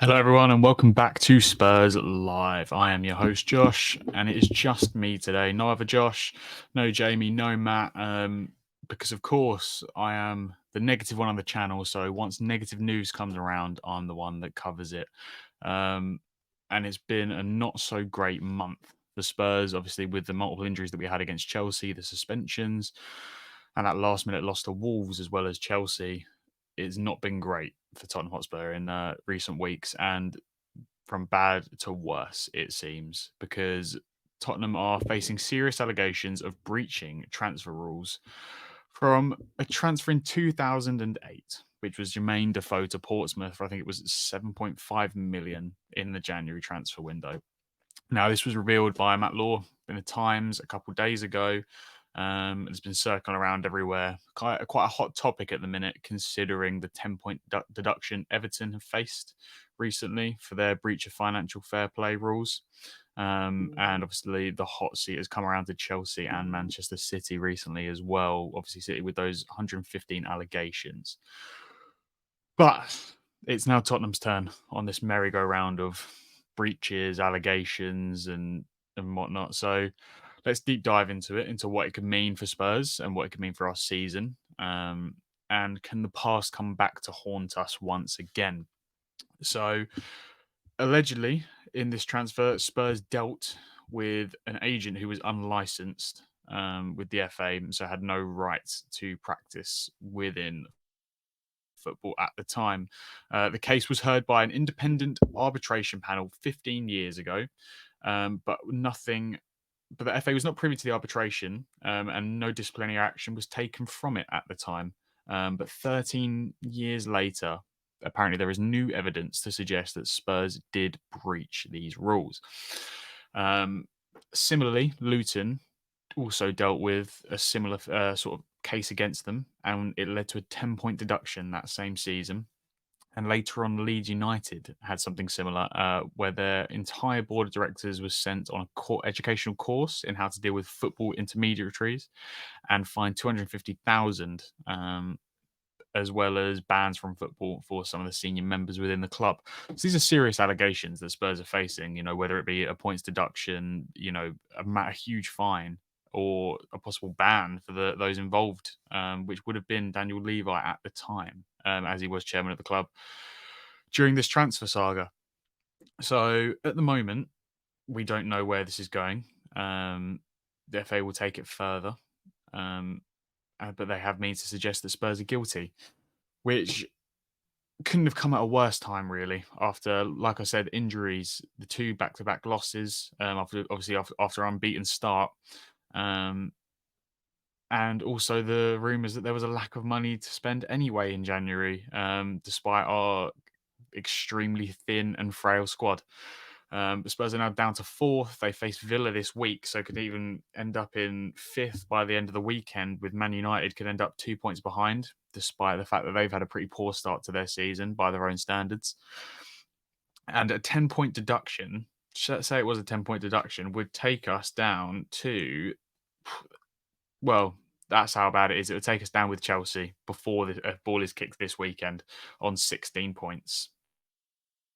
Hello, everyone, and welcome back to Spurs Live. I am your host, Josh, and it is just me today. No other Josh, no Jamie, no Matt, because of course I am the negative one on the channel. So once negative news comes around, I'm the one that covers it. Um, and it's been a not so great month for Spurs, obviously, with the multiple injuries that we had against Chelsea, the suspensions, and that last minute loss to Wolves as well as Chelsea. It's not been great for Tottenham Hotspur in recent weeks, and from bad to worse, it seems, because Tottenham are facing serious allegations of breaching transfer rules from a transfer in 2008, which was Jermaine Defoe to Portsmouth. I think it was 7.5 million in the January transfer window. Now, this was revealed by Matt Law in the Times a couple of days ago. It's been circling around everywhere. Quite a hot topic at the minute, considering the 10-point deduction Everton have faced recently for their breach of financial fair play rules. And obviously, the hot seat has come around to Chelsea and Manchester City recently as well. Obviously, City with those 115 allegations. But it's now Tottenham's turn on this merry-go-round of breaches, allegations, and whatnot. So let's deep dive into it, into what it could mean for Spurs and what it could mean for our season. And can the past come back to haunt us once again? So allegedly, in this transfer, Spurs dealt with an agent who was unlicensed with the FA, so had no right to practice within football at the time. The case was heard by an independent arbitration panel 15 years ago, but nothing. But the FA was not privy to the arbitration, and no disciplinary action was taken from it at the time. But 13 years later, apparently there is new evidence to suggest that Spurs did breach these rules. Similarly, Luton also dealt with a similar sort of case against them, and it led to a 10-point deduction that same season. And later on, Leeds United had something similar, where their entire board of directors was sent on a educational course in how to deal with football intermediaries and fined 250,000, as well as bans from football for some of the senior members within the club. So these are serious allegations that Spurs are facing, whether it be a points deduction, a huge fine, or a possible ban for those involved, which would have been Daniel Levy at the time, as he was chairman of the club during this transfer saga. So at the moment, we don't know where this is going. The FA will take it further, um, but they have means to suggest that Spurs are guilty, which couldn't have come at a worse time, really. After, like I said, injuries, the two back-to-back losses, after unbeaten start, um, and also the rumours that there was a lack of money to spend anyway in January, despite our extremely thin and frail squad. But Spurs are now down to fourth. They face Villa this week, so could even end up in fifth by the end of the weekend, with Man United could end up 2 points behind, despite the fact that they've had a pretty poor start to their season by their own standards. And a 10-point deduction, say it was a 10-point deduction, would take us down to, well, that's how bad it is. It would take us down with Chelsea before the ball is kicked this weekend on 16 points,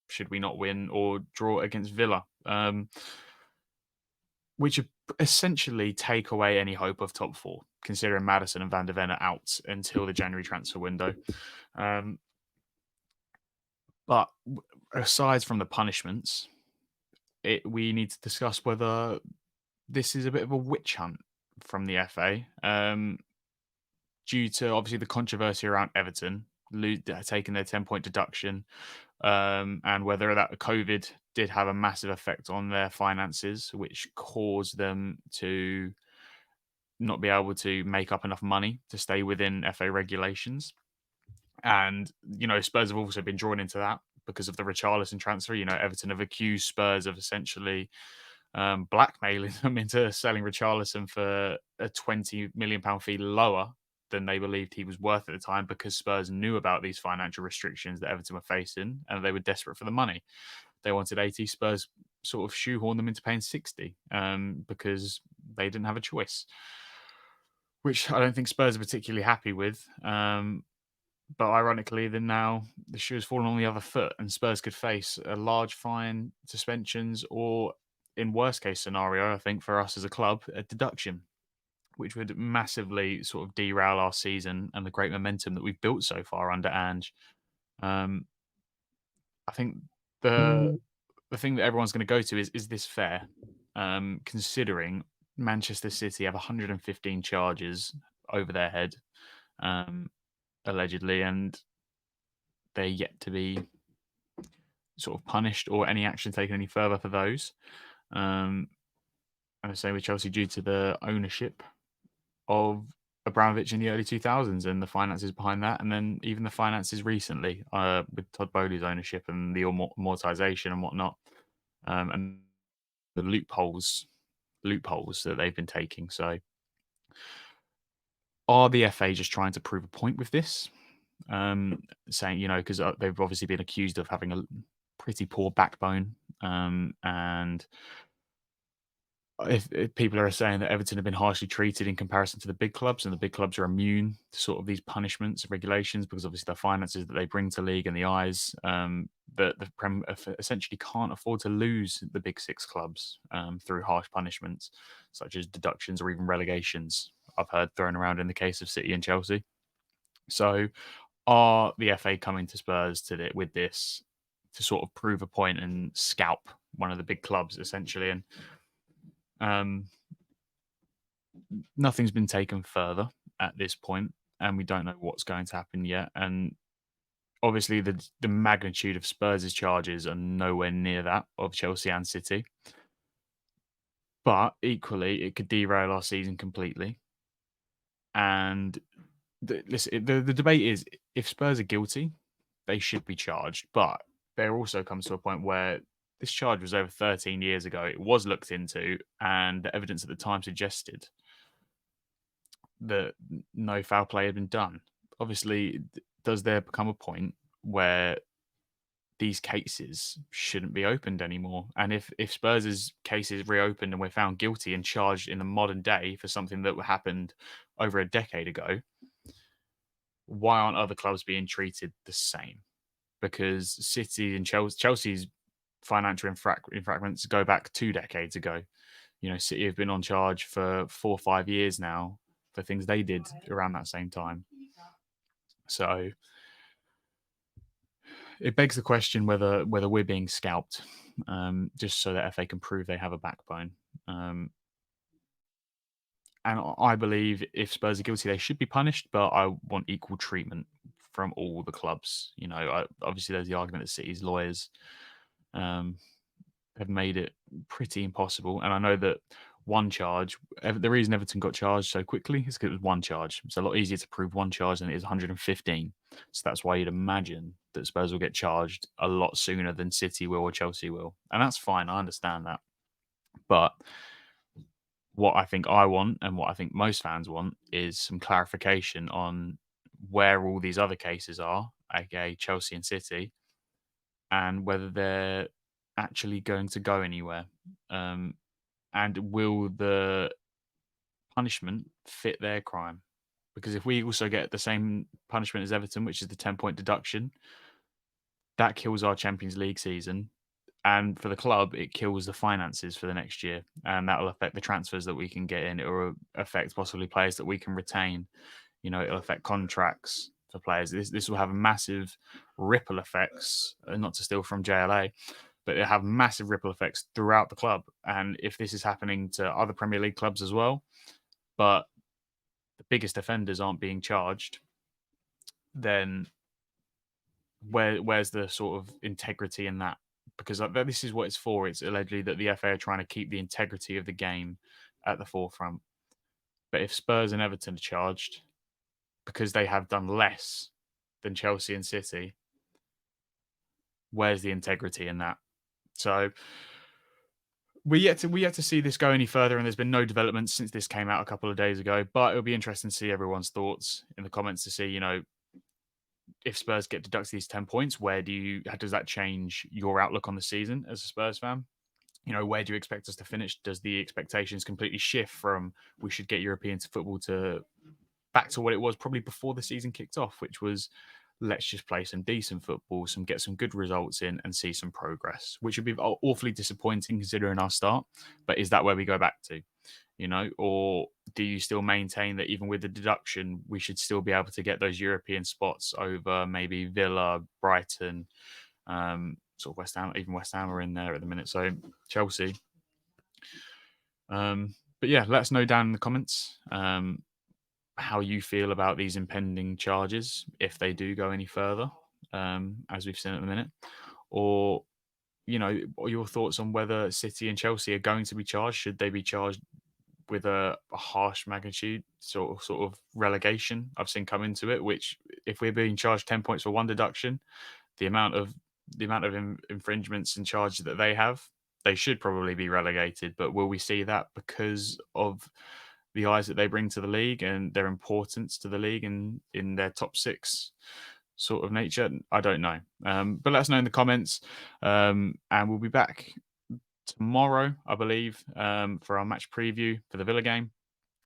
should we not win or draw against Villa, which would essentially take away any hope of top four, considering Madison and Van der Ven are out until the January transfer window. But aside from the punishments, we need to discuss whether this is a bit of a witch hunt from the FA, due to obviously the controversy around Everton taking their 10-point deduction, and whether that COVID did have a massive effect on their finances, which caused them to not be able to make up enough money to stay within FA regulations. And, Spurs have also been drawn into that because of the Richarlison transfer. Everton have accused Spurs of essentially blackmailing them into selling Richarlison for a £20 million fee lower than they believed he was worth at the time, because Spurs knew about these financial restrictions that Everton were facing and they were desperate for the money. They wanted 80. Spurs sort of shoehorned them into paying 60, because they didn't have a choice, which I don't think Spurs are particularly happy with. But ironically, then now the shoe has fallen on the other foot, and Spurs could face a large fine, suspensions, or in worst case scenario, I think for us as a club, a deduction, which would massively sort of derail our season and the great momentum that we've built so far under Ange. Um, I think the the thing that everyone's going to go to is this fair? Considering Manchester City have 115 charges over their head, um, allegedly, and they're yet to be sort of punished or any action taken any further for those. And I say with Chelsea due to the ownership of Abramovich in the early 2000s and the finances behind that, and then even the finances recently with Todd Bowley's ownership and the amortization and whatnot, and the loopholes that they've been taking. So, are the FA just trying to prove a point with this? Saying, because they've obviously been accused of having a pretty poor backbone, and if people are saying that Everton have been harshly treated in comparison to the big clubs, and the big clubs are immune to sort of these punishments and regulations because obviously the finances that they bring to league and the eyes, that the Prem essentially can't afford to lose the big six clubs through harsh punishments such as deductions or even relegations. I've heard thrown around in the case of City and Chelsea. So, are the FA coming to Spurs with this to sort of prove a point and scalp one of the big clubs essentially? And nothing's been taken further at this point, and we don't know what's going to happen yet. And obviously, the magnitude of Spurs' charges are nowhere near that of Chelsea and City. But equally, it could derail our season completely. And the debate is if Spurs are guilty, they should be charged. But there also comes to a point where this charge was over 13 years ago. It was looked into, and the evidence at the time suggested that no foul play had been done. Obviously, does there become a point where these cases shouldn't be opened anymore? And if Spurs' case is reopened and we're found guilty and charged in the modern day for something that happened over a decade ago, why aren't other clubs being treated the same? Because City and Chelsea's financial infractions go back 2 decades ago. City have been on charge for 4 or 5 years now for things they did around that same time. So it begs the question whether we're being scalped, just so that FA can prove they have a backbone. And I believe if Spurs are guilty, they should be punished, but I want equal treatment from all the clubs. Obviously, there's the argument that City's lawyers have made it pretty impossible. And I know that one charge, the reason Everton got charged so quickly is because it was one charge. It's a lot easier to prove one charge than it is 115. So that's why you'd imagine that Spurs will get charged a lot sooner than City will or Chelsea will. And that's fine. I understand that. But what I think I want and what I think most fans want is some clarification on where all these other cases are, aka Chelsea and City, and whether they're actually going to go anywhere. And will the punishment fit their crime? Because if we also get the same punishment as Everton, which is the 10-point deduction, that kills our Champions League season. And for the club, it kills the finances for the next year. And that will affect the transfers that we can get in. It will affect possibly players that we can retain. It'll affect contracts for players. This will have massive ripple effects, not to steal from JLA, but it'll have massive ripple effects throughout the club. And if this is happening to other Premier League clubs as well, but the biggest offenders aren't being charged, then where's the sort of integrity in that? Because this is what it's for. It's allegedly that the FA are trying to keep the integrity of the game at the forefront. But if Spurs and Everton are charged because they have done less than Chelsea and City, where's the integrity in that? So we yet to see this go any further, and there's been no developments since this came out a couple of days ago. But it'll be interesting to see everyone's thoughts in the comments to see, if Spurs get deducted these 10 points, how does that change your outlook on the season as a Spurs fan? Where do you expect us to finish? Does the expectations completely shift from we should get European football to back to what it was probably before the season kicked off, which was let's just play some decent football, get some good results in, and see some progress, which would be awfully disappointing considering our start. But is that where we go back to? Or do you still maintain that even with the deduction, we should still be able to get those European spots over maybe Villa, Brighton, sort of West Ham? Even West Ham are in there at the minute, so Chelsea. But yeah, let us know down in the comments how you feel about these impending charges, if they do go any further, as we've seen at the minute, or what are your thoughts on whether City and Chelsea are going to be charged? Should they be charged with a harsh magnitude sort of relegation I've seen come into it? Which, if we're being charged 10 points for one deduction, the amount of infringements and charges that they have, they should probably be relegated. But will we see that because of the eyes that they bring to the league and their importance to the league and in their top six sort of nature? I don't know. But let us know in the comments. And we'll be back tomorrow, I believe, for our match preview for the Villa game.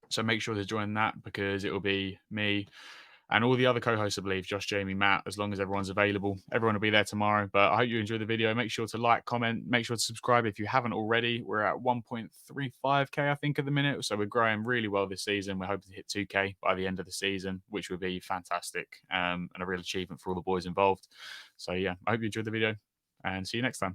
So make sure to join that, because it will be me and all the other co-hosts, I believe, Josh, Jamie, Matt, as long as everyone's available. Everyone will be there tomorrow. But I hope you enjoyed the video. Make sure to like, comment, make sure to subscribe if you haven't already. We're at 1.35k, I think, at the minute. So we're growing really well this season. We're hoping to hit 2k by the end of the season, which would be fantastic, and a real achievement for all the boys involved. So yeah, I hope you enjoyed the video, and see you next time.